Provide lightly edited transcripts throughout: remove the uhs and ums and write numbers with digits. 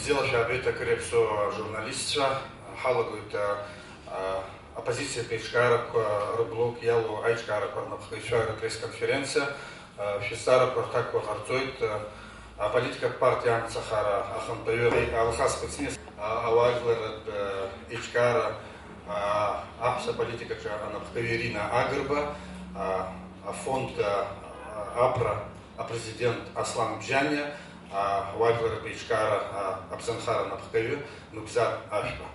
Сделав абета крепсо журналистша, халагуйта оппозиция пешкарак рублок ялу айчкарак парнапхайшара пресс-конференция фистара портак вахарцойт политика партии Амцахара ахампайори алхас пацнес аважлер ичкара апса политика анапхаверина агрба фонд апра президент Аслан Бжаня Вальвара Пичкара Абзанхара Напхкавю Нукзар Ашба.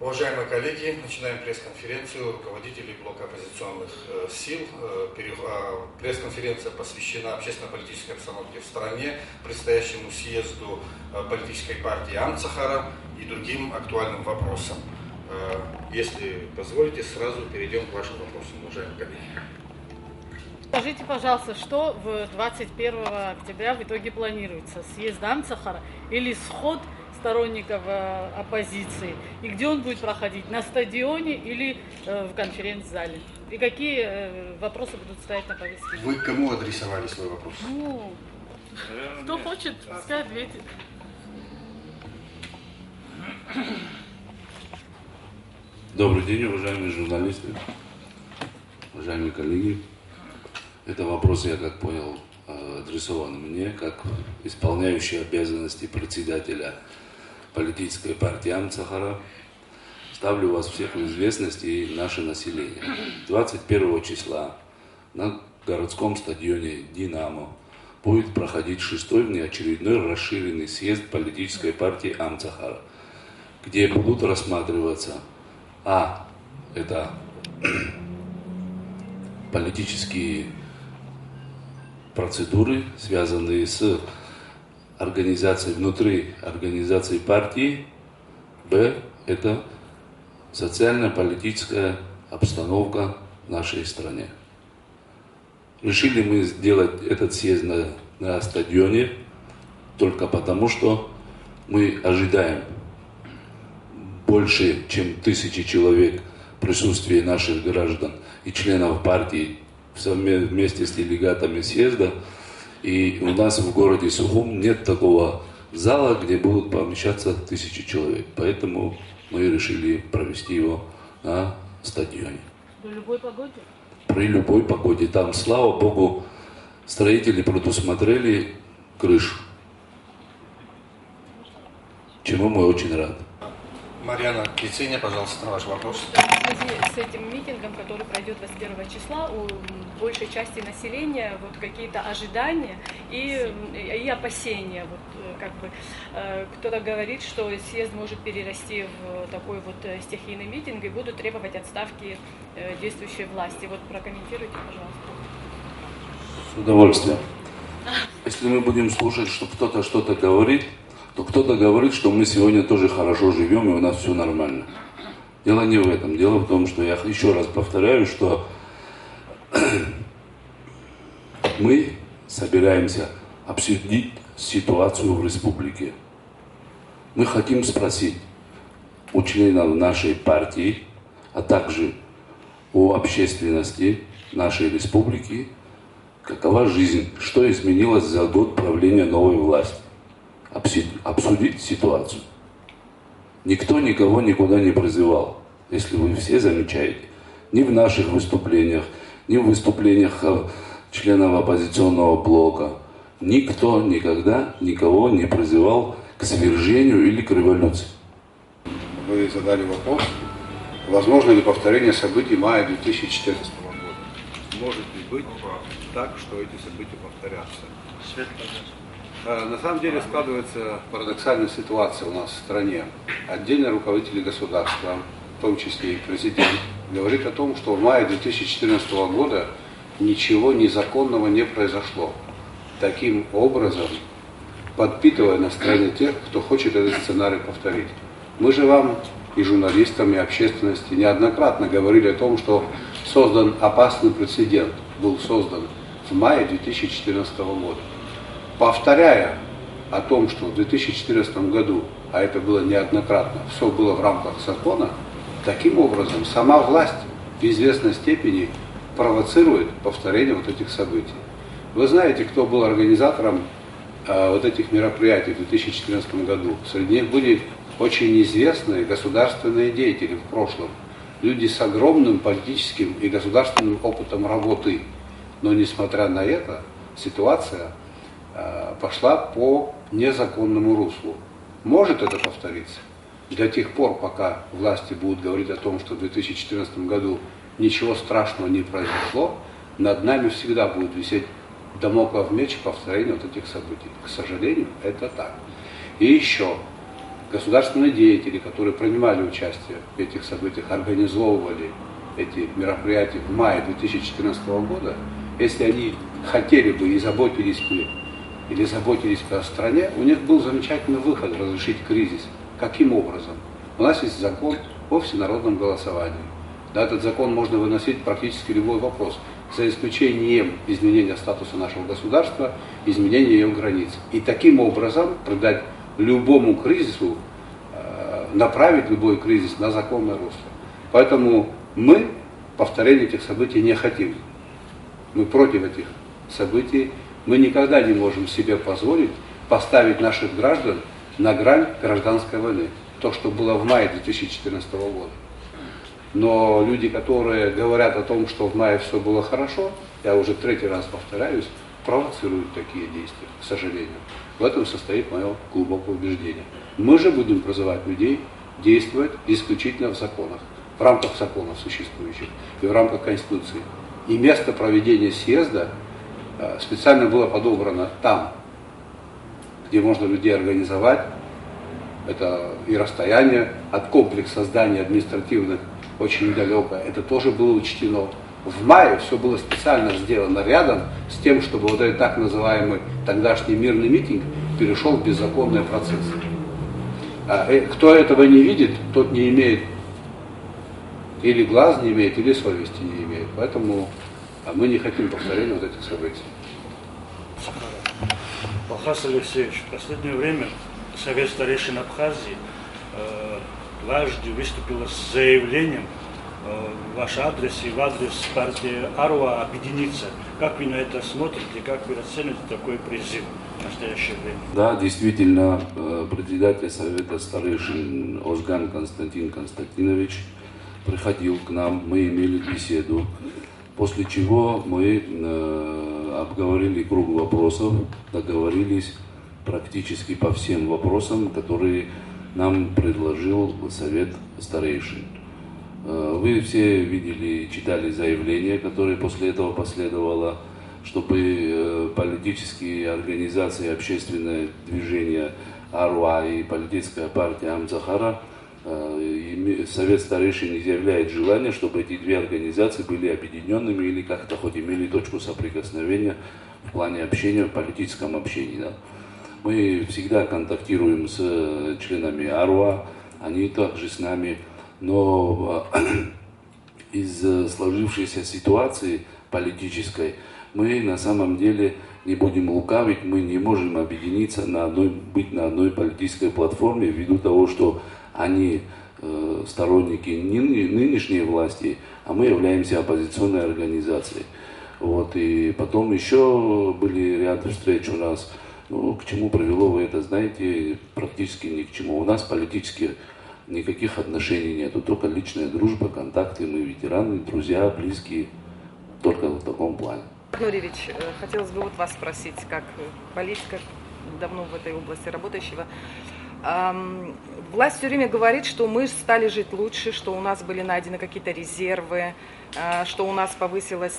Уважаемые коллеги, начинаем пресс-конференцию руководителей блока оппозиционных сил. Пресс-конференция посвящена общественно-политической обстановке в стране, предстоящему съезду политической партии Амцахара и другим актуальным вопросам. Если позволите, сразу перейдем к вашим вопросам, уважаемые коллеги. Скажите, пожалуйста, что в 21 октября в итоге планируется? Съезд Амцахара или сход сторонников оппозиции? И где он будет проходить? На стадионе или в конференц-зале? И какие вопросы будут стоять на повестке? Вы к кому адресовали свой вопрос? Ну, кто хочет, пускай ответит. Добрый день, уважаемые журналисты, уважаемые коллеги. Это вопрос, я как понял, адресован мне, как исполняющий обязанности председателя политической партии Амцахара. Ставлю вас всех в известность и наше население. 21 числа на городском стадионе «Динамо» будет проходить 6-й внеочередной расширенный съезд политической партии Амцахара, где будут рассматриваться это политические процедуры, связанные с организацией внутри организации партии. Это социально-политическая обстановка в нашей стране. Решили мы сделать этот съезд на стадионе только потому, что мы ожидаем больше, чем 1000 человек присутствия наших граждан и членов партии вместе с делегатами съезда. И у нас в городе Сухум нет такого зала, где будут помещаться 1000 человек. Поэтому мы решили провести его на стадионе. При любой погоде? При любой погоде. Там, слава богу, строители предусмотрели крышу, чему мы очень рады. Марьяна Кициня, пожалуйста, на ваш вопрос. В связи с этим митингом, который пройдет 21 числа, у большей части населения вот какие-то ожидания и опасения. Кто-то говорит, что съезд может перерасти в такой вот стихийный митинг и будут требовать отставки действующей власти. Вот прокомментируйте, пожалуйста. С удовольствием. Если мы будем слушать, что кто-то что-то говорит, то кто-то говорит, что мы сегодня тоже хорошо живем и у нас все нормально. Дело не в этом. Дело в том, что я еще раз повторяю, что мы собираемся обсудить ситуацию в республике. Мы хотим спросить у членов нашей партии, а также у общественности нашей республики, какова жизнь, что изменилось за год правления новой власти. Обсудить ситуацию. Никто никого никуда не призывал, если вы все замечаете. Ни в наших выступлениях, ни в выступлениях членов оппозиционного блока. Никто никогда никого не призывал к свержению или к революции. Вы задали вопрос, возможно ли повторение событий мая 2014 года. Может ли быть так, что эти события повторятся? На самом деле складывается парадоксальная ситуация у нас в стране. Отдельные руководители государства, в том числе и президент, говорит о том, что в мае 2014 года ничего незаконного не произошло. Таким образом, подпитывая настроение тех, кто хочет этот сценарий повторить. Мы же вам, и журналистам, и общественности, неоднократно говорили о том, что создан опасный прецедент, был создан в мае 2014 года. Повторяя о том, что в 2014 году, а это было неоднократно, все было в рамках закона, таким образом сама власть в известной степени провоцирует повторение вот этих событий. Вы знаете, кто был организатором вот этих мероприятий в 2014 году, среди них были очень известные государственные деятели в прошлом, люди с огромным политическим и государственным опытом работы. Но несмотря на это, ситуация пошла по незаконному руслу. Может это повториться? До тех пор, пока власти будут говорить о том, что в 2014 году ничего страшного не произошло, над нами всегда будет висеть дамоклов меч повторения вот этих событий. К сожалению, это так. И еще государственные деятели, которые принимали участие в этих событиях, организовывали эти мероприятия в мае 2014 года, если они хотели бы и заботились бы, или заботились бы о стране, у них был замечательный выход разрешить кризис. Каким образом? У нас есть закон о всенародном голосовании. Да, этот закон можно выносить практически любой вопрос, за исключением изменения статуса нашего государства, изменения ее границ. И таким образом придать любому кризису, направить любой кризис на законное русло. Поэтому мы повторения этих событий не хотим. Мы против этих событий. Мы никогда не можем себе позволить поставить наших граждан на грань гражданской войны. То, что было в мае 2014 года. Но люди, которые говорят о том, что в мае все было хорошо, я уже третий раз повторяюсь, провоцируют такие действия, к сожалению. В этом состоит мое глубокое убеждение. Мы же будем призывать людей действовать исключительно в законах, в рамках законов существующих и в рамках Конституции. И место проведения съезда специально было подобрано там, где можно людей организовать. Это и расстояние от комплекса зданий административных очень недалеко. Это тоже было учтено. В мае все было специально сделано рядом с тем, чтобы вот этот так называемый тогдашний мирный митинг перешел в беззаконные процессы. Кто этого не видит, тот не имеет или глаз не имеет, или совести не имеет. Поэтому мы не хотим повторения вот этих событий. Алхас Алексеевич, в последнее время Совет старейшин Абхазии дважды выступила с заявлением в ваш адрес и в адрес партии Аруа объединиться. Как вы на это смотрите, как вы оцените такой призыв в настоящее время? Да, действительно, председатель Совета старейшин Озган Константин Константинович приходил к нам, мы имели беседу, после чего мы обговорили круг вопросов, договорились практически по всем вопросам, которые нам предложил Совет старейшин. Вы все видели, читали заявление, которое после этого последовало, чтобы политические организации, общественное движение Аруа и политическая партия Амцахара, Совет старейшин изъявляет желание, чтобы эти две организации были объединенными или как-то хоть имели точку соприкосновения в плане общения, в политическом общении. Да. Мы всегда контактируем с членами Аруа, они также с нами, но из сложившейся ситуации политической мы на самом деле не будем лукавить, мы не можем объединиться, быть на одной политической платформе ввиду того, что они сторонники нынешней власти, а мы являемся оппозиционной организацией. Вот, и потом еще были ряд встреч у нас. Ну, к чему привело, вы это знаете, практически ни к чему. У нас политически никаких отношений нету, только личная дружба, контакты, мы ветераны, друзья, близкие, только в таком плане. Нуревич, хотелось бы вот вас спросить, как политика, давно в этой области работающего. Власть все время говорит, что мы стали жить лучше, что у нас были найдены какие-то резервы, что у нас повысилось,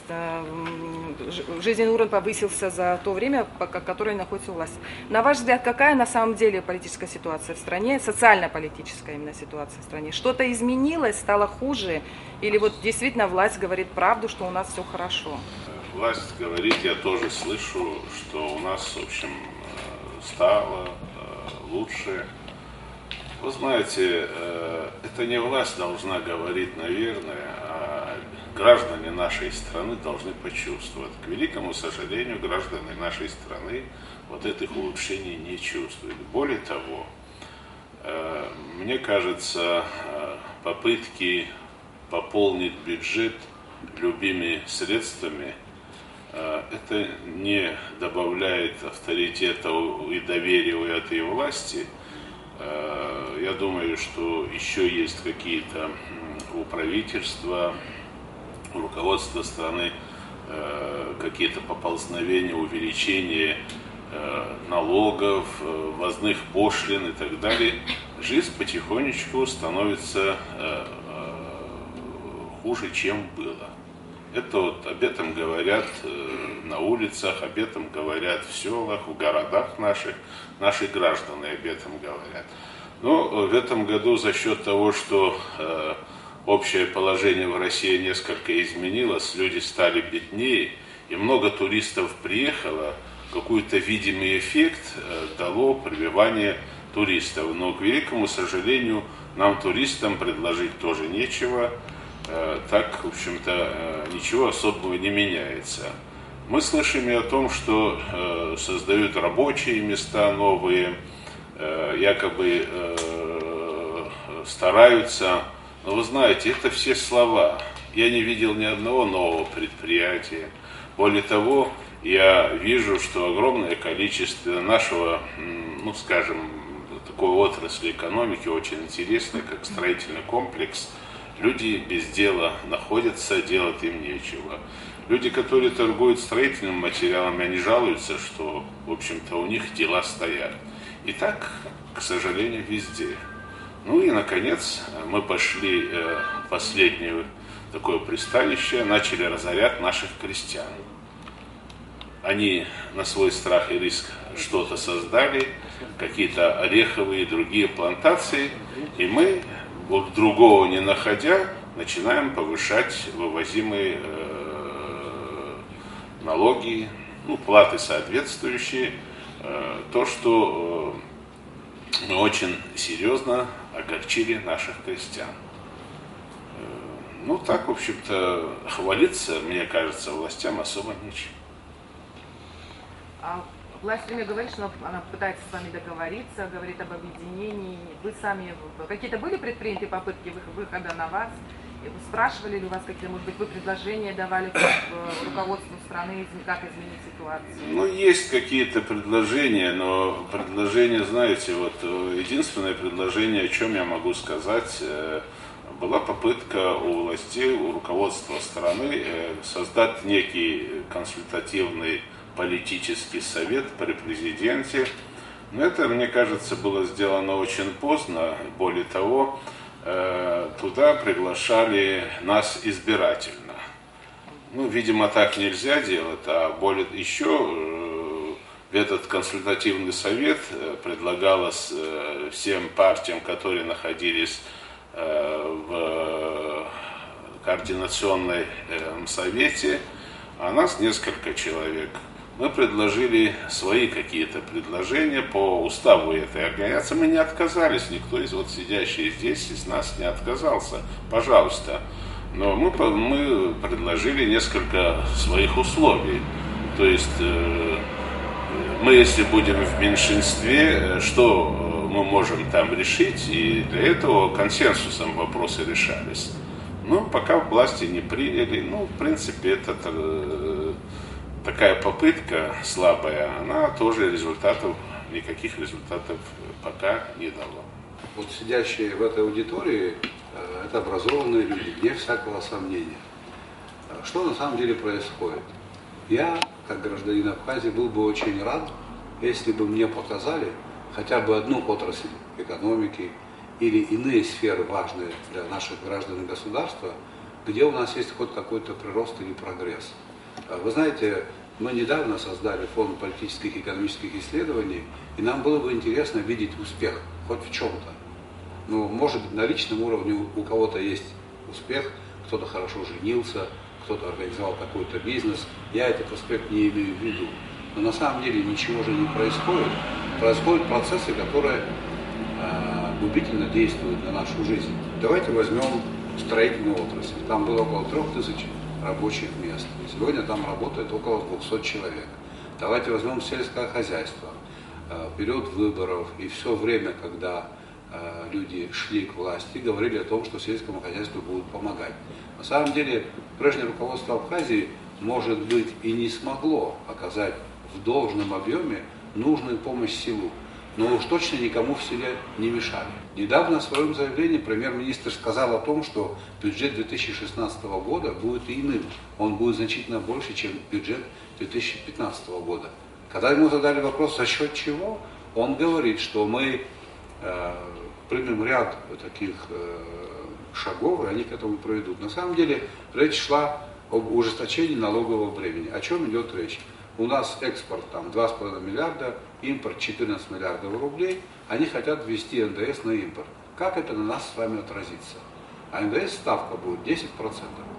жизненный уровень повысился за то время, которое находится у власти. На ваш взгляд, какая на самом деле политическая ситуация в стране, социально-политическая именно ситуация в стране? Что-то изменилось, стало хуже? Или вот действительно власть говорит правду, что у нас все хорошо? Власть говорит, я тоже слышу, что у нас, в общем, стало лучше. Вы знаете, это не власть должна говорить, наверное, а граждане нашей страны должны почувствовать. К великому сожалению, граждане нашей страны вот этих улучшений не чувствуют. Более того, мне кажется, попытки пополнить бюджет любыми средствами это не добавляет авторитета и доверия у этой власти. Я думаю, что еще есть какие-то у правительства, у руководства страны какие-то поползновения, увеличение налогов, ввозных пошлин и так далее. Жизнь потихонечку становится хуже, чем было. Это вот об этом говорят на улицах, об этом говорят в селах, в городах наших, наши граждане об этом говорят. Но в этом году за счет того, что общее положение в России несколько изменилось, люди стали беднее, и много туристов приехало, какой-то видимый эффект дало прививание туристов. Но, к великому сожалению, нам, туристам, предложить тоже нечего. Так, в общем-то, ничего особого не меняется. Мы слышим и о том, что создают рабочие места новые, якобы стараются. Но вы знаете, это все слова. Я не видел ни одного нового предприятия. Более того, я вижу, что огромное количество нашего, ну, скажем, такой отрасли экономики, очень интересной, как строительный комплекс, люди без дела находятся, делать им нечего. Люди, которые торгуют строительным материалом, они жалуются, что, в общем-то, у них дела стоят. И так, к сожалению, везде. Ну и, наконец, мы пошли в последнее такое пристанище, начали разорять наших крестьян. Они на свой страх и риск что-то создали, какие-то ореховые и другие плантации, и мы, вот другого не находя, начинаем повышать вывозимые налоги, ну, платы соответствующие, то, что мы очень серьезно огорчили наших крестьян. Ну, так, в общем-то, хвалиться, мне кажется, властям особо нечем. Власть все время говорит, что она пытается с вами договориться, говорит об объединении. Вы сами, какие-то были предприняты попытки выхода на вас? Спрашивали ли у вас какие-то, может быть, вы предложения давали руководству страны, как изменить ситуацию? Ну, есть какие-то предложения, но предложения, знаете, вот единственное предложение, о чем я могу сказать, была попытка у властей, у руководства страны создать некий консультативный политический совет при президенте. Но это, мне кажется, было сделано очень поздно. Более того, туда приглашали нас избирательно. Ну, видимо, так нельзя делать, а еще в этот консультативный совет предлагалось всем партиям, которые находились в координационном совете, а нас несколько человек. Мы предложили свои какие-то предложения по уставу этой организации. Мы не отказались, никто из вот сидящих здесь из нас не отказался. Пожалуйста. Но мы предложили несколько своих условий. То есть мы, если будем в меньшинстве, что мы можем там решить? И для этого консенсусом вопросы решались. Но пока власти не приняли, ну, в принципе, это такая попытка слабая, она тоже никаких результатов пока не дала. Вот сидящие в этой аудитории, это образованные люди, вне всякого сомнения. Что на самом деле происходит? Я, как гражданин Абхазии, был бы очень рад, если бы мне показали хотя бы одну отрасль экономики или иные сферы, важные для наших граждан и государства, где у нас есть хоть какой-то прирост или прогресс. Вы знаете, мы недавно создали фонд политических и экономических исследований, и нам было бы интересно видеть успех хоть в чем-то. Ну, может быть, на личном уровне у кого-то есть успех, кто-то хорошо женился, кто-то организовал какой-то бизнес. Я этот аспект не имею в виду. Но на самом деле ничего же не происходит. Происходят процессы, которые губительно действуют на нашу жизнь. Давайте возьмем строительную отрасль. Там было около 3000 рабочих мест. Сегодня там работает около 200 человек. Давайте возьмем сельское хозяйство. В период выборов и все время, когда люди шли к власти, говорили о том, что сельскому хозяйству будут помогать. На самом деле, прежнее руководство Абхазии может быть, и не смогло оказать в должном объеме нужную помощь селу. Но уж точно никому в селе не мешали. Недавно в своем заявлении премьер-министр сказал о том, что бюджет 2016 года будет иным. Он будет значительно больше, чем бюджет 2015 года. Когда ему задали вопрос, за счет чего, он говорит, что мы примем ряд таких шагов, и они к этому приведут. На самом деле речь шла об ужесточении налогового бремени. О чем идет речь? У нас экспорт там 2,5 миллиарда, импорт 14 миллиардов рублей. Они хотят ввести НДС на импорт. Как это на нас с вами отразится? А НДС ставка будет 10%.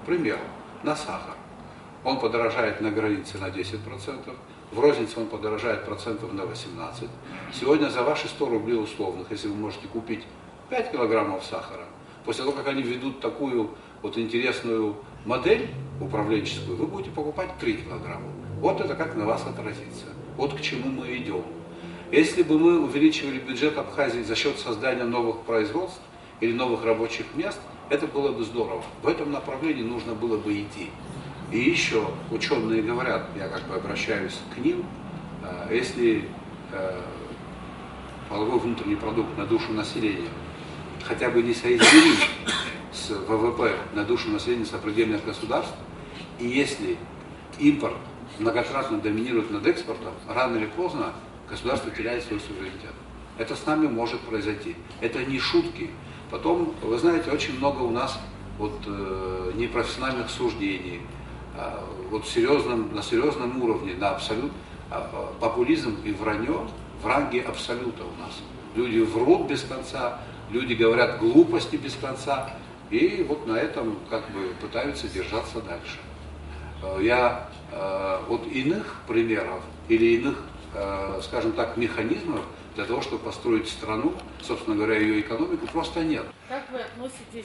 К примеру, на сахар. Он подорожает на границе на 10%. В рознице он подорожает процентов на 18%. Сегодня за ваши 100 рублей условных, если вы можете купить 5 килограммов сахара, после того, как они введут такую вот интересную модель управленческую, вы будете покупать 3 килограмма. Вот это как на вас отразится. Вот к чему мы идем. Если бы мы увеличивали бюджет Абхазии за счет создания новых производств или новых рабочих мест, это было бы здорово. В этом направлении нужно было бы идти. И еще ученые говорят, я как бы обращаюсь к ним, если валовой внутренний продукт на душу населения хотя бы не соизмерим с ВВП на душу населения сопредельных государств, и если импорт многократно доминирует над экспортом, рано или поздно государство теряет свой суверенитет. Это с нами может произойти. Это не шутки. Потом, вы знаете, очень много у нас вот, непрофессиональных суждений, вот на серьезном уровне, на абсолют, популизм и вранье в ранге абсолюта у нас. Люди врут без конца, люди говорят глупости без конца, и вот на этом как бы пытаются держаться дальше. Я вот иных примеров или иных, скажем так, механизмов для того, чтобы построить страну, собственно говоря, ее экономику, просто нет. Как вы относитесь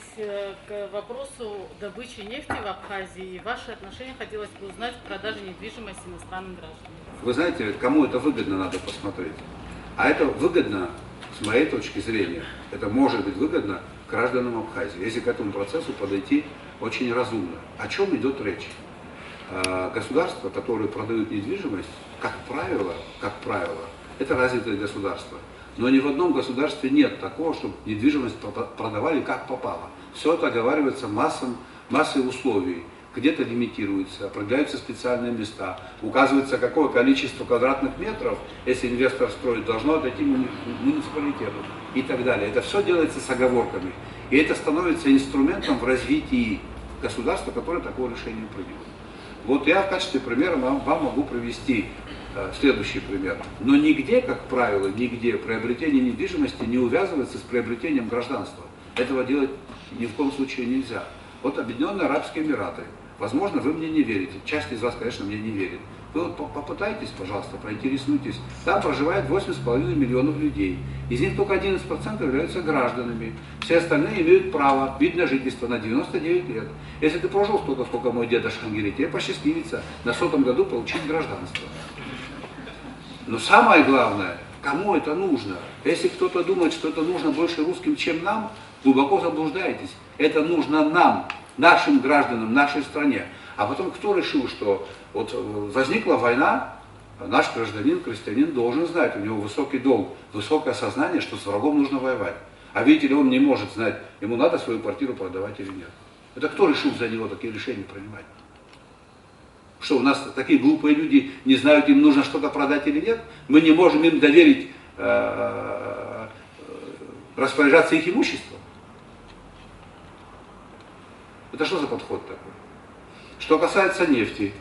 к вопросу добычи нефти в Абхазии? И ваши отношения хотелось бы узнать к продаже недвижимости иностранным гражданам. Вы знаете, кому это выгодно, надо посмотреть. А это выгодно, с моей точки зрения, это может быть выгодно гражданам Абхазии, если к этому процессу подойти очень разумно. О чем идет речь? Государства, которые продают недвижимость, как правило, это развитое государство. Но ни в одном государстве нет такого, чтобы недвижимость продавали как попало. Все это оговаривается массой условий. Где-то лимитируется, определяются специальные места, указывается, какое количество квадратных метров, если инвестор строит, должно отойти муниципалитету и так далее. Это все делается с оговорками. И это становится инструментом в развитии государства, которое такое решение примет. Вот я в качестве примера вам могу привести следующий пример. Но нигде, как правило, нигде приобретение недвижимости не увязывается с приобретением гражданства. Этого делать ни в коем случае нельзя. Вот Объединенные Арабские Эмираты. Возможно, вы мне не верите. Часть из вас, конечно, мне не верит. Вы вот попытайтесь, пожалуйста, проинтересуйтесь. Там проживает 8,5 миллионов людей. Из них только 11% являются гражданами. Все остальные имеют право, вид на жительство на 99 лет. Если ты прожил столько, сколько мой дедушка говорит, тебе посчастливится на 100-м году получить гражданство. Но самое главное, кому это нужно? Если кто-то думает, что это нужно больше русским, чем нам, глубоко заблуждаетесь. Это нужно нам, нашим гражданам, нашей стране. А потом кто решил, что вот возникла война, наш гражданин, крестьянин должен знать, у него высокий долг, высокое сознание, что с врагом нужно воевать. А видите ли, он не может знать, ему надо свою квартиру продавать или нет. Это кто решил за него такие решения принимать? Что, у нас такие глупые люди не знают, им нужно что-то продать или нет? Мы не можем им доверить распоряжаться их имуществом? Это что за подход такой? Что касается нефти,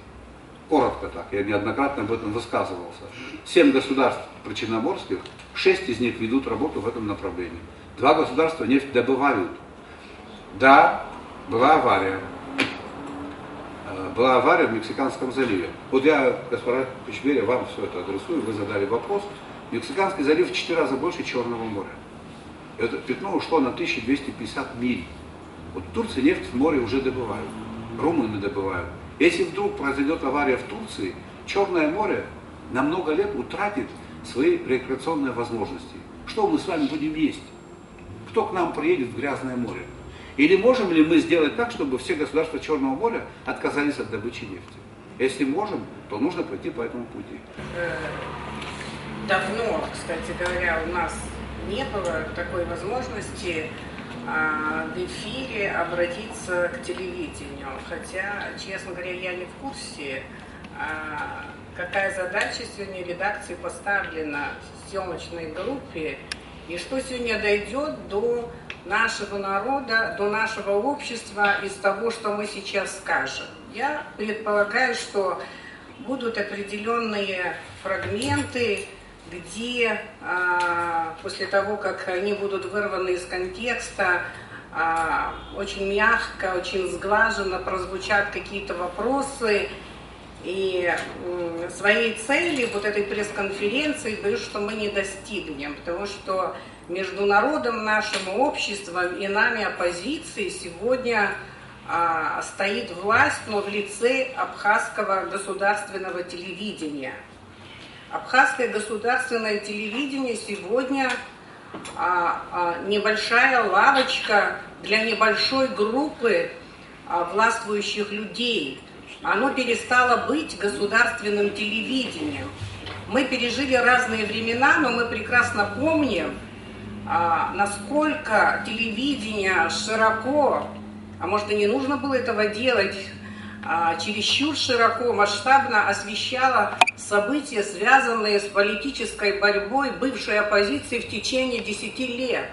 коротко так, я неоднократно об этом высказывался. 7 государств причерноморских, 6 из них ведут работу в этом направлении. 2 государства нефть добывают. Да, была авария. Была авария в Мексиканском заливе. Вот я, госпожа Кучмерия, вам все это адресую, вы задали вопрос. Мексиканский залив в 4 раза больше Черного моря. Это пятно ушло на 1250 миль. Вот в Турции нефть в море уже добывают. Румыны добывают. Если вдруг произойдет авария в Турции, Черное море на много лет утратит свои рекреационные возможности. Что мы с вами будем есть? Кто к нам приедет в грязное море? Или можем ли мы сделать так, чтобы все государства Черного моря отказались от добычи нефти? Если можем, то нужно пойти по этому пути. Давно, кстати говоря, у нас не было такой возможности в эфире обратиться к телевидению. Хотя, честно говоря, я не в курсе, какая задача сегодня редакции поставлена съемочной группе и что сегодня дойдет до нашего народа, до нашего общества из того, что мы сейчас скажем. Я предполагаю, что будут определенные фрагменты, где после того, как они будут вырваны из контекста, очень мягко, очень сглаженно прозвучат какие-то вопросы. И своей цели вот этой пресс-конференции, боюсь, что мы не достигнем, потому что между народом, нашим обществом и нами, оппозицией, сегодня стоит власть, но в лице Абхазского государственного телевидения. Абхазское государственное телевидение сегодня небольшая лавочка для небольшой группы властвующих людей. Оно перестало быть государственным телевидением. Мы пережили разные времена, но мы прекрасно помним, насколько телевидение широко, а может и не нужно было этого делать, чересчур широко, масштабно освещало события, связанные с политической борьбой бывшей оппозиции в течение 10 лет.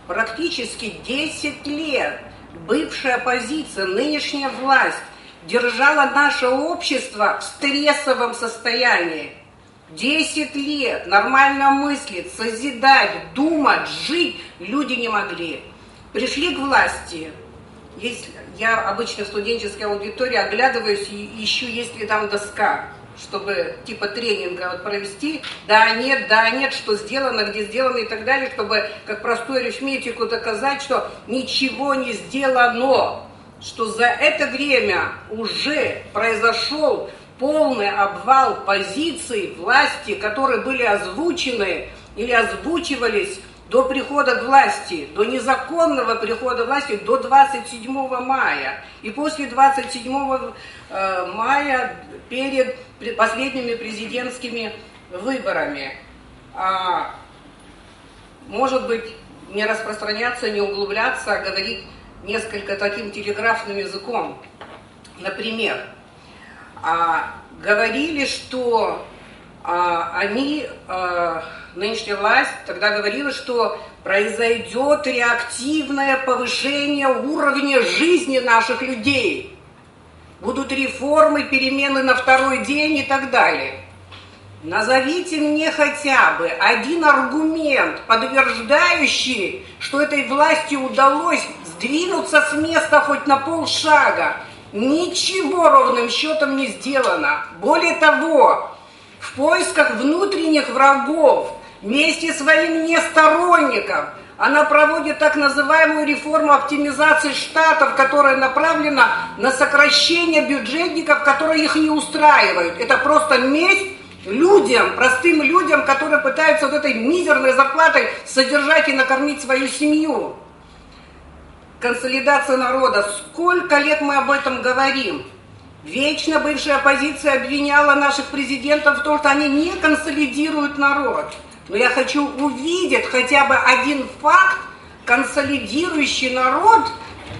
Практически 10 лет бывшая оппозиция, нынешняя власть, держала наше общество в стрессовом состоянии. 10 лет нормально мыслить, созидать, думать, жить люди не могли. Пришли к власти. Я обычно в студенческой аудитории оглядываюсь и ищу, есть ли там доска, чтобы типа тренинга провести. Да, нет, что сделано, где сделано и так далее, чтобы как простую арифметику доказать, что ничего не сделано. Что за это время уже произошел полный обвал позиций власти, которые были озвучены или озвучивались до прихода к власти, до незаконного прихода к власти, до 27 мая. И после 27 мая перед последними президентскими выборами. Может быть, не распространяться, не углубляться, а говорить несколько таким телеграфным языком. Например, говорили, что нынешняя власть тогда говорила, что произойдет реактивное повышение уровня жизни наших людей. Будут реформы, перемены на второй день и так далее. Назовите мне хотя бы один аргумент, подтверждающий, что этой власти удалось сдвинуться с места хоть на полшага. Ничего ровным счетом не сделано. Более того, в поисках внутренних врагов вместе с своим несторонником она проводит так называемую реформу оптимизации штатов, которая направлена на сокращение бюджетников, которые их не устраивают. Это просто месть людям, простым людям, которые пытаются вот этой мизерной зарплатой содержать и накормить свою семью. Консолидация народа. Сколько лет мы об этом говорим? Вечно бывшая оппозиция обвиняла наших президентов в том, что они не консолидируют народ. Но я хочу увидеть хотя бы один факт, консолидирующий народ,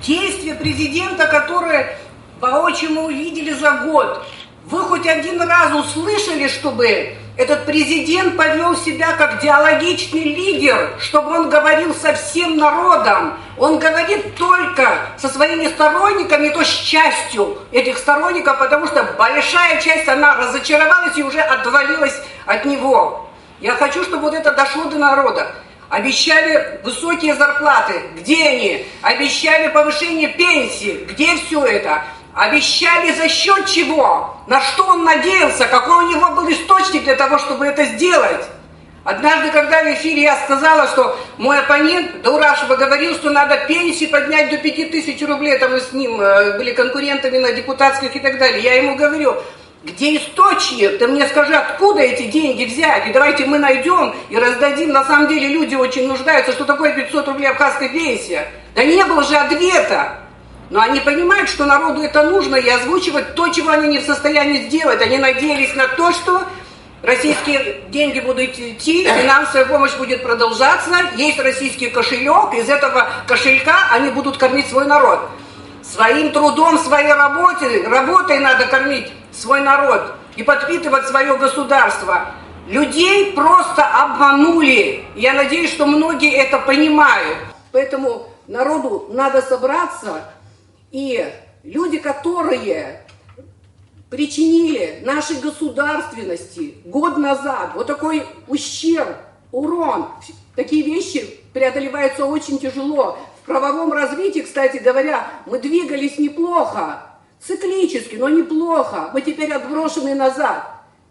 действия президента, которые воочию увидели за год. Вы хоть один раз услышали, чтобы этот президент повел себя как диалогичный лидер, чтобы он говорил со всем народом? Он говорит только со своими сторонниками, то с частью этих сторонников, потому что большая часть, она разочаровалась и уже отвалилась от него. Я хочу, чтобы вот это дошло до народа. Обещали высокие зарплаты. Где они? Обещали повышение пенсии. Где все это? Обещали за счет чего? На что он надеялся? Какой у него был источник для того, чтобы это сделать? Однажды, когда в эфире я сказала, что мой оппонент Даурашева говорил, что надо пенсии поднять до 5000 рублей, там мы с ним были конкурентами на депутатских и так далее, я ему говорю, где источник? Ты мне скажи, откуда эти деньги взять? И давайте мы найдем и раздадим. На самом деле люди очень нуждаются. Что такое 500 рублей абхазская пенсия? Да не было же ответа. Но они понимают, что народу это нужно, и озвучивать то, чего они не в состоянии сделать. Они надеялись на то, что российские деньги будут идти, финансовая помощь будет продолжаться, есть российский кошелек, из этого кошелька они будут кормить свой народ. Своим трудом, своей работой надо кормить свой народ и подпитывать свое государство. Людей просто обманули. Я надеюсь, что многие это понимают. Поэтому народу надо собраться, и люди, которые причинили нашей государственности год назад вот такой ущерб, урон, такие вещи преодолеваются очень тяжело. В правовом развитии, кстати говоря, мы двигались неплохо, циклически, но неплохо. Мы теперь отброшены назад.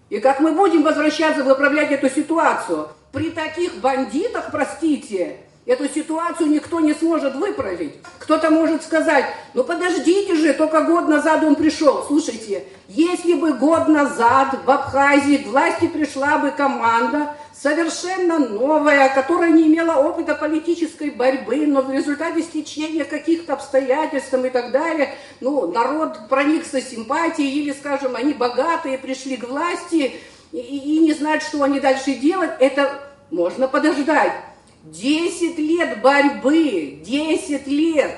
И как мы будем возвращаться, выправлять эту ситуацию? При таких бандитах, простите, эту ситуацию никто не сможет выправить. Кто-то может сказать, ну подождите же, только год назад он пришел. Слушайте, если бы год назад в Абхазии к власти пришла бы команда совершенно новая, которая не имела опыта политической борьбы, но в результате стечения каких-то обстоятельств и так далее, ну, народ проникся симпатией, или, скажем, они богатые, пришли к власти и не знают, что они дальше делать, это можно подождать. 10 лет борьбы, 10 лет.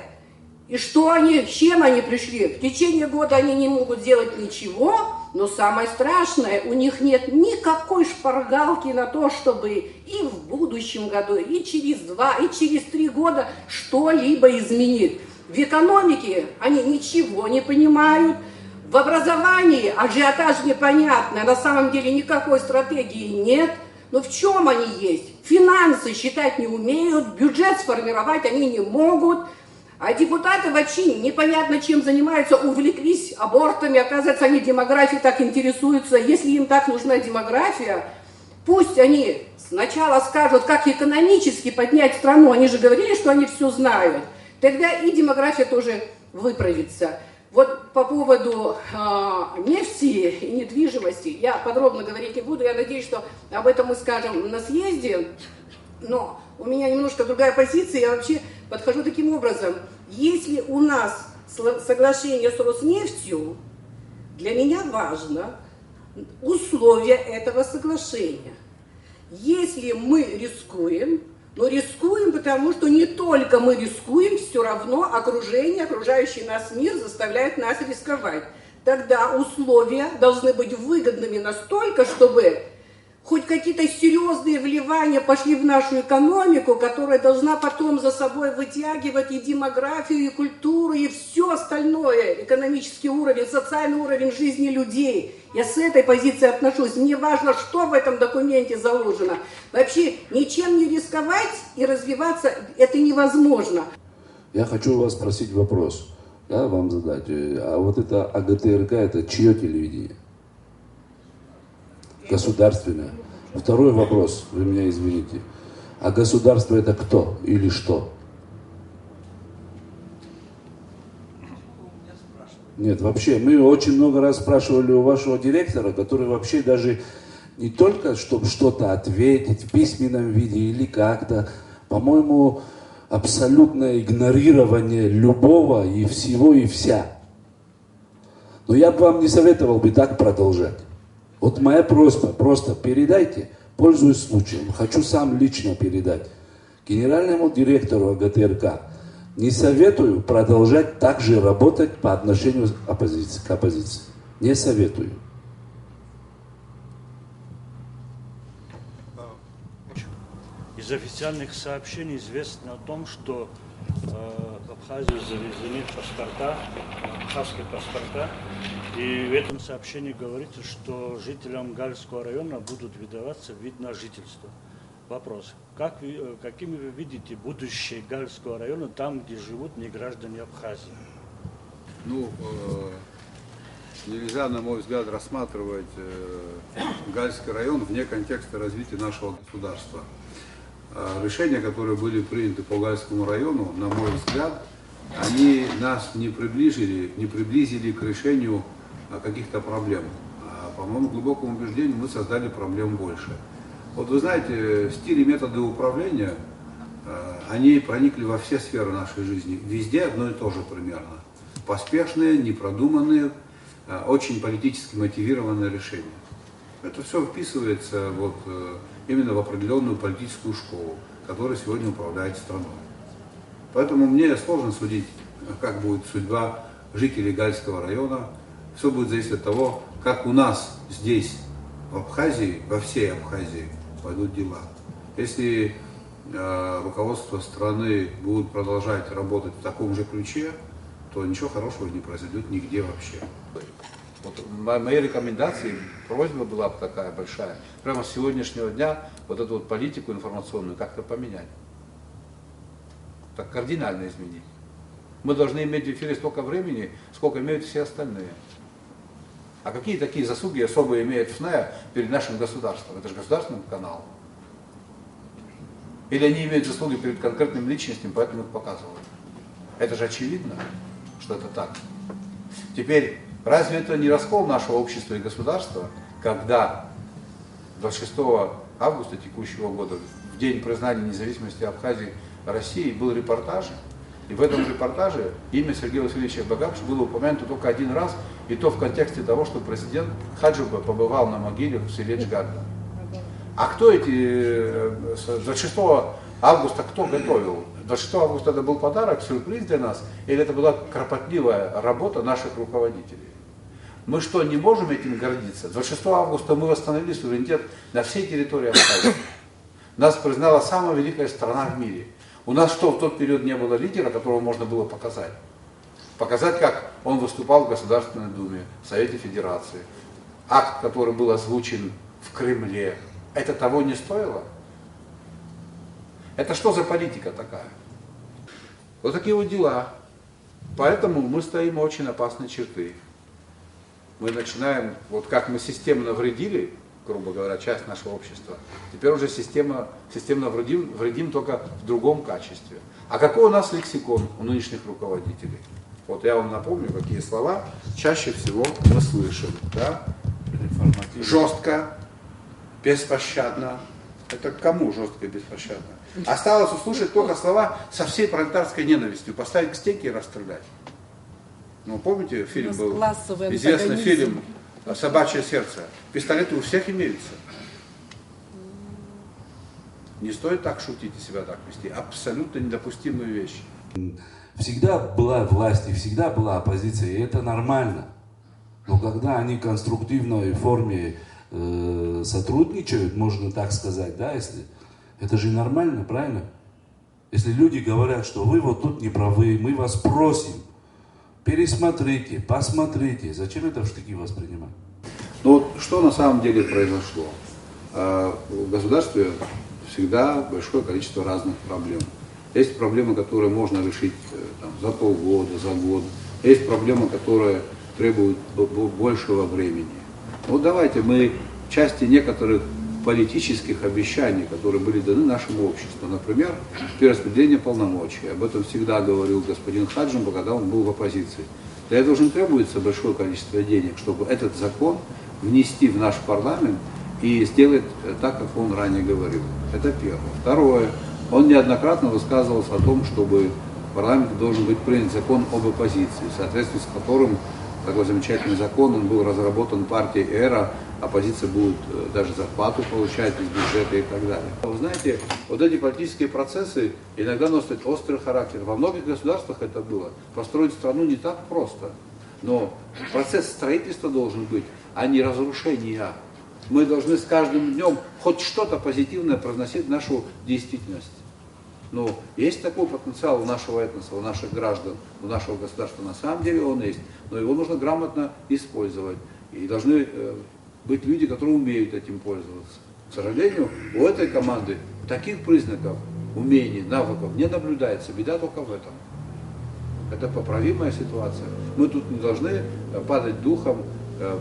И что они, с чем они пришли? В течение года они не могут сделать ничего, но самое страшное, у них нет никакой шпаргалки на то, чтобы и в будущем году, и через 2, и через 3 года что-либо изменить. В экономике они ничего не понимают, в образовании ажиотаж непонятный, на самом деле никакой стратегии нет. Но в чем они есть? Финансы считать не умеют, бюджет сформировать они не могут, а депутаты вообще непонятно чем занимаются, увлеклись абортами, оказывается, они демографией так интересуются. Если им так нужна демография, пусть они сначала скажут, как экономически поднять страну, они же говорили, что они все знают, тогда и демография тоже выправится. Вот по поводу нефти и недвижимости я подробно говорить не буду. Я надеюсь, что об этом мы скажем на съезде. Но у меня немножко другая позиция. Я вообще подхожу таким образом. Если у нас соглашение с Роснефтью, для меня важно условия этого соглашения. Если мы рискуем, но рискуем, потому что не только мы рискуем, все равно окружение, окружающий нас мир заставляет нас рисковать. Тогда условия должны быть выгодными настолько, чтобы хоть какие-то серьезные вливания пошли в нашу экономику, которая должна потом за собой вытягивать и демографию, и культуру, и все остальное, экономический уровень, социальный уровень жизни людей. Я с этой позиции отношусь. Мне важно, что в этом документе заложено. Вообще ничем не рисковать и развиваться это невозможно. Я хочу у вас спросить вопрос, да, вам задать. А вот это АГТРК, это чье телевидение? Государственное. Второй вопрос, вы меня извините. А государство это кто или что? Нет, вообще, мы очень много раз спрашивали у вашего директора, который вообще даже не только, чтобы что-то ответить в письменном виде или как-то, по-моему, абсолютное игнорирование любого и всего и вся. Но я бы вам не советовал бы так продолжать. Вот моя просьба, просто передайте, пользуясь случаем, хочу сам лично передать генеральному директору АГТРК, не советую продолжать так же работать по отношению к оппозиции. Не советую. Из официальных сообщений известно о том, что в Абхазию завезены паспорта, абхазские паспорта. И в этом сообщении говорится, что жителям Гальского района будут выдаваться вид на жительство. Вопрос. Какими вы видите будущее Гальского района там, где живут неграждане Абхазии? Ну, нельзя, на мой взгляд, рассматривать Гальский район вне контекста развития нашего государства. Решения, которые были приняты по Гальскому району, на мой взгляд, они нас не приблизили к решению каких-то проблем. По моему глубокому убеждению, мы создали проблем больше. Вот вы знаете, стили и методы управления они проникли во все сферы нашей жизни. Везде одно и то же примерно. Поспешные, непродуманные, очень политически мотивированные решения. Это все вписывается вот именно в определенную политическую школу, которая сегодня управляет страной. Поэтому мне сложно судить, как будет судьба жителей Гальского района. Все будет зависеть от того, как у нас здесь, в Абхазии, во всей Абхазии пойдут дела. Если руководство страны будет продолжать работать в таком же ключе, то ничего хорошего не произойдет нигде вообще. Вот мои рекомендации, просьба была бы такая большая, прямо с сегодняшнего дня вот эту вот политику информационную как-то поменять. Так кардинально изменить. Мы должны иметь в эфире столько времени, сколько имеют все остальные. А какие такие заслуги особо имеет ФНЭ перед нашим государством? Это же государственный канал. Или они имеют заслуги перед конкретными личностями, поэтому их показывают. Это же очевидно, что это так. Теперь, разве это не раскол нашего общества и государства, когда 26 августа текущего года, в день признания независимости Абхазии России, был репортаж, и в этом репортаже имя Сергея Васильевича Багапши было упомянуто только один раз, и то в контексте того, что президент Хаджиба побывал на могиле в селе Джгарда. А кто эти 26 августа кто готовил? 26 августа это был подарок, сюрприз для нас, или это была кропотливая работа наших руководителей? Мы что, не можем этим гордиться? 26 августа мы восстановили суверенитет на всей территории Абхазии. Нас признала самая великая страна в мире. У нас что, в тот период не было лидера, которого можно было показать? Показать, как он выступал в Государственной Думе, в Совете Федерации. Акт, который был озвучен в Кремле. Это того не стоило? Это что за политика такая? Вот такие вот дела. Поэтому мы стоим у очень опасной черты. Мы начинаем, вот как мы системно вредили, грубо говоря, часть нашего общества, теперь уже системно вредим только в другом качестве. А какой у нас лексикон у нынешних руководителей? Вот я вам напомню, какие слова чаще всего мы слышим. Да? Жестко, беспощадно. Это к кому жестко и беспощадно? Осталось услышать только слова со всей пролетарской ненавистью. Поставить к стенке и расстрелять. Ну, помните, фильм был, известный фильм «Собачье сердце». Пистолеты у всех имеются. Не стоит так шутить и себя так вести. Абсолютно недопустимые вещи. Всегда была власть и всегда была оппозиция, и это нормально. Но когда они в конструктивной форме сотрудничают, можно так сказать, да, если это же нормально, правильно? Если люди говорят, что вы вот тут не правы, мы вас просим, пересмотрите, посмотрите, зачем это в штыки воспринимать? Ну вот что на самом деле произошло? В государстве всегда большое количество разных проблем. Есть проблемы, которые можно решить там, за полгода, за год. Есть проблемы, которые требуют большего времени. Вот давайте мы в части некоторых политических обещаний, которые были даны нашему обществу, например, перераспределение полномочий. Об этом всегда говорил господин Хаджимба, когда он был в оппозиции. Для этого же требуется большое количество денег, чтобы этот закон внести в наш парламент и сделать так, как он ранее говорил. Это первое. Второе. Он неоднократно высказывался о том, чтобы в парламенте должен быть принят закон об оппозиции, в соответствии с которым такой замечательный закон, он был разработан партией ЭРА, оппозиция будет даже зарплату получать из бюджета и так далее. Вы знаете, вот эти политические процессы иногда носят острый характер. Во многих государствах это было. Построить страну не так просто. Но процесс строительства должен быть, а не разрушения. Мы должны с каждым днем хоть что-то позитивное привносить в нашу действительность. Но есть такой потенциал у нашего этноса, у наших граждан, у нашего государства. На самом деле он есть. Но его нужно грамотно использовать. И должны быть люди, которые умеют этим пользоваться. К сожалению, у этой команды таких признаков, умений, навыков не наблюдается. Беда только в этом. Это поправимая ситуация. Мы тут не должны падать духом,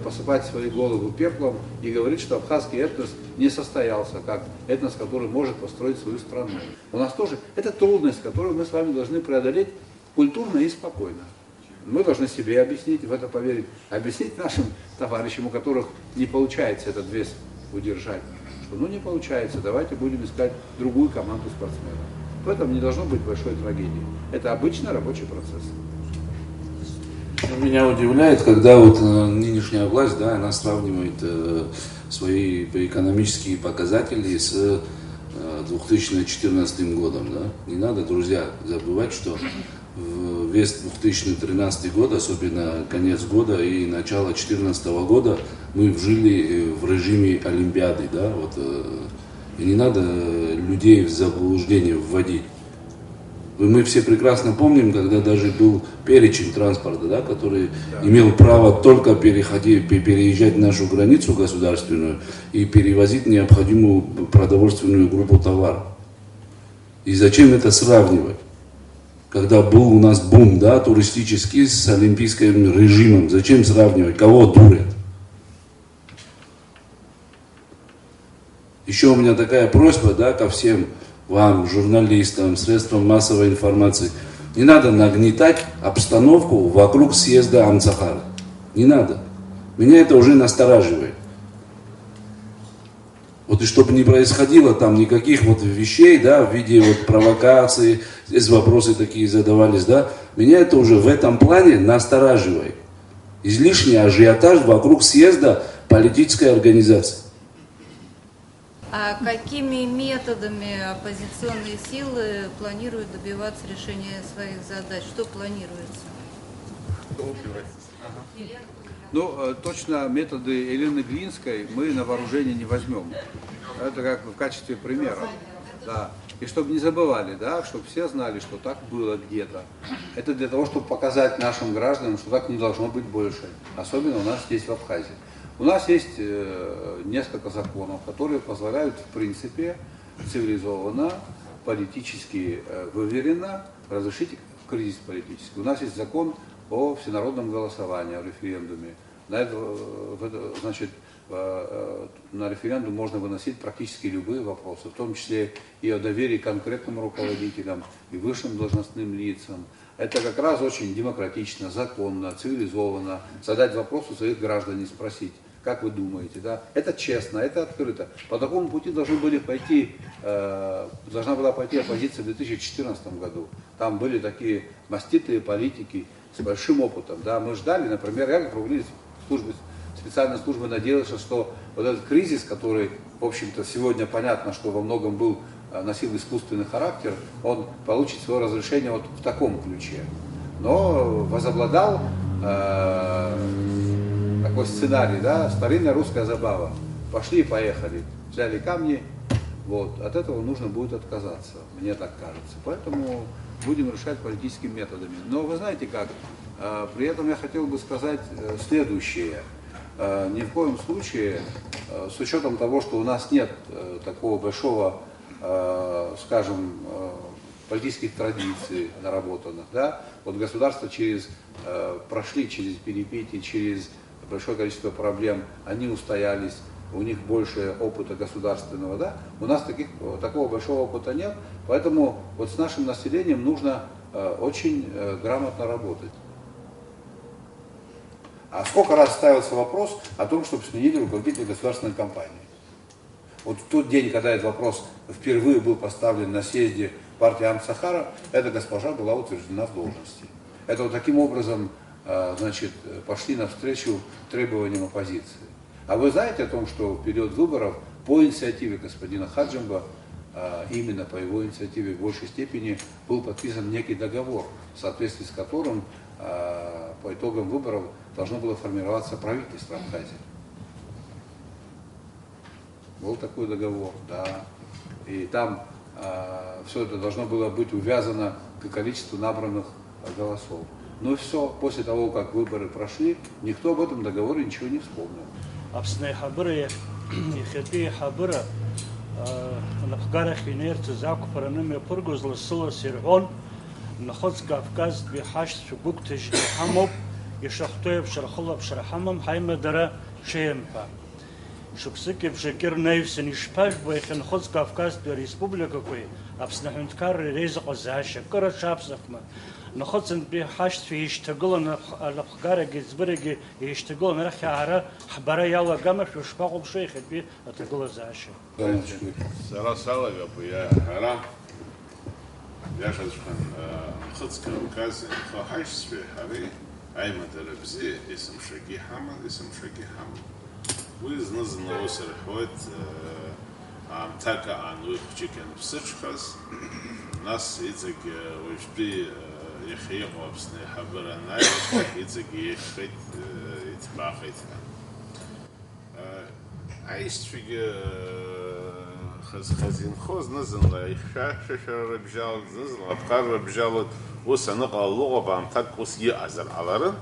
посыпать свои головы пеплом и говорить, что абхазский этнос не состоялся, как этнос, который может построить свою страну. У нас тоже это трудность, которую мы с вами должны преодолеть культурно и спокойно. Мы должны себе объяснить, в это поверить, объяснить нашим товарищам, у которых не получается этот вес удержать, что ну не получается, давайте будем искать другую команду спортсменов. В этом не должно быть большой трагедии. Это обычный рабочий процесс. Меня удивляет, когда вот нынешняя власть, да, она сравнивает свои экономические показатели с 2014 годом. Да? Не надо, друзья, забывать, что весь 2013 год, особенно конец года и начало 2014 года, мы жили в режиме Олимпиады. Да? Вот, и не надо людей в заблуждение вводить. Мы все прекрасно помним, когда даже был перечень транспорта, да, который имел право только переезжать нашу границу государственную и перевозить необходимую продовольственную группу товаров. И зачем это сравнивать? Когда был у нас бум, да, туристический с олимпийским режимом, зачем сравнивать? Кого дурят? Еще у меня такая просьба, да, ко всем вам, журналистам, средствам массовой информации. Не надо нагнетать обстановку вокруг съезда Амцахара. Не надо. Меня это уже настораживает. Вот и чтобы не происходило там никаких вот вещей, да, в виде вот провокаций, здесь вопросы такие задавались, да, меня это уже в этом плане настораживает. Излишний ажиотаж вокруг съезда политической организации. А какими методами оппозиционные силы планируют добиваться решения своих задач? Что планируется? Ну, точно методы Елены Глинской мы на вооружение не возьмем. Это как в качестве примера. Да. И чтобы не забывали, да, чтобы все знали, что так было где-то. Это для того, чтобы показать нашим гражданам, что так не должно быть больше. Особенно у нас здесь в Абхазии. У нас есть несколько законов, которые позволяют, в принципе, цивилизованно, политически выверенно разрешить кризис политический. У нас есть закон о всенародном голосовании, о референдуме. Значит, на референдум можно выносить практически любые вопросы, в том числе и о доверии конкретным руководителям и высшим должностным лицам. Это как раз очень демократично, законно, цивилизованно задать вопрос у своих граждан и спросить, как вы думаете, да? Это честно, это открыто. По такому пути должна была пойти оппозиция в 2014 году. Там были такие маститые политики с большим опытом. Да? Мы ждали, например, я как руководитель специальной службы надеялся, что вот этот кризис, который, в общем-то, сегодня понятно, что во многом носил искусственный характер, он получит свое разрешение вот в таком ключе. Но возобладал такой сценарий, да, старинная русская забава. Пошли и поехали, взяли камни, вот, от этого нужно будет отказаться, мне так кажется. Поэтому будем решать политическими методами. Но вы знаете как, при этом я хотел бы сказать следующее. Ни в коем случае, с учетом того, что у нас нет такого большого, скажем, политических традиций наработанных, да, вот государства прошли через перипетии, через большое количество проблем, они устоялись, у них больше опыта государственного, да, у нас такого большого опыта нет, поэтому вот с нашим населением нужно очень грамотно работать. А сколько раз ставился вопрос о том, чтобы сменили руководителя государственной компании? Вот в тот день, когда этот вопрос впервые был поставлен на съезде партии Амцахара, эта госпожа была утверждена в должности. Это вот таким образом, значит, пошли навстречу требованиям оппозиции. А вы знаете о том, что в период выборов по инициативе господина Хаджимба, именно по его инициативе в большей степени был подписан некий договор, в соответствии с которым по итогам выборов должно было формироваться правительство Абхазии. Был такой договор, да. И там все это должно было быть увязано к количеству набранных голосов. Ну и все, после того, как выборы прошли, никто об этом договоре ничего не вспомнил. نخص كافكاز بحشت شبوك تجدي حمب يشرحتوه بشرحله بشرحمم حيما درا شيمبا شبسك بشكر نيفس نشباش بويخن خص كافكاز بريسبوبليكا كوي أبسنحن تكار ريزق الزعاشة كرة شابسكما نخص بحشت في يشتغل الأفكار جزبرج يشتغل نرخي عرا حبرا يلا جمر في شباق بشيخ بي أتقول الزعاشة. Сара Салага, я яшачхан Хацкавказе хахайшве хари аймадарабзи исм шаги хаман. Вы зназно осерхот амтака анух чикен псичхас нас изег вишпи يخيق وابسني حبر النايل يتزقي يخيط يتباخيت عايشت في خزين خوز نزل لا يخشاش ربجال نزل أبقار ربجال وسنقى اللغة بامتك وسي أزر على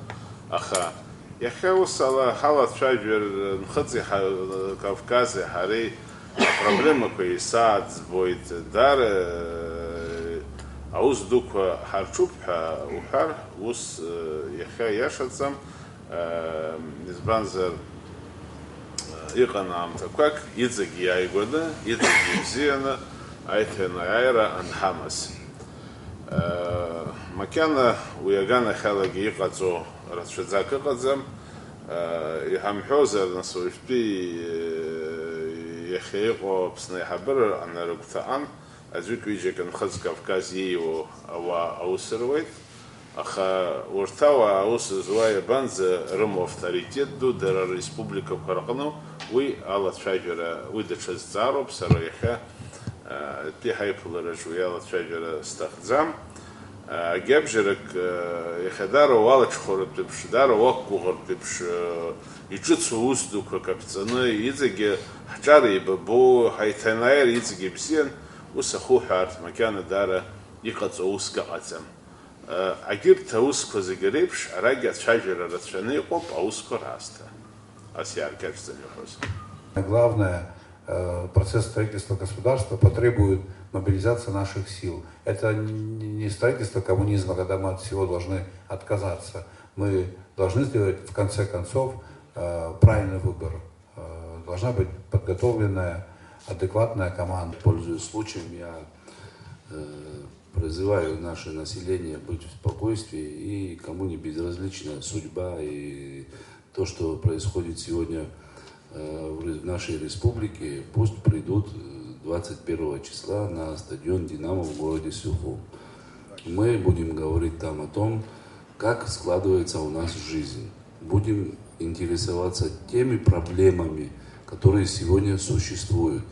أخا يخي وصل حالة شاجر نخزي كافكازي حري проблема كويسات بويت دار أوز دوك حرشوب وحر وس يخي يشتزم نزبانزر يقنع متكوك يتزقي عيقودا يتزقي بزينا عيتنا عيرا عن حمس مكان ويقانا خلق يقضو رتشدزاك قدزم يهم حوزر نصوش بي يخيقو بسنا يحبر عن رقطان أزوك ويجي كان خز كافكازي أو سرويت أخا ورتاوا أوس زوايا بانز رمو авторитет до дера республика Каракану وي على تشاجرة ويدش الزارب سريحة تيحي فلرجويا على تشاجرة استخدام جابجرك يخدارو والله شخور بتبش دارو وقوغر بتبش يجتسو وسدو كابتنا يزجي حجاري ببو حيتناير يزجي بسين وسخو حارت مكان دارة يقطع وسقعتم أجيب توسك زجريبش راجع شجرة رتشني قب أوسك راسته أسيار كذا نحوس. Главное, процесс строительства государства потребует мобилизации наших сил. Это не строительство коммунизма, когда мы от всего должны отказаться. Мы должны сделать, в конце концов, правильный выбор. Должна быть подготовленная, адекватная команда. Пользуясь случаем, я призываю наше население быть в спокойствии, и кому не безразлична судьба и то, что происходит сегодня в нашей республике, пусть придут 21 числа на стадион «Динамо» в городе Сухум. Мы будем говорить там о том, как складывается у нас жизнь. Будем интересоваться теми проблемами, которые сегодня существуют.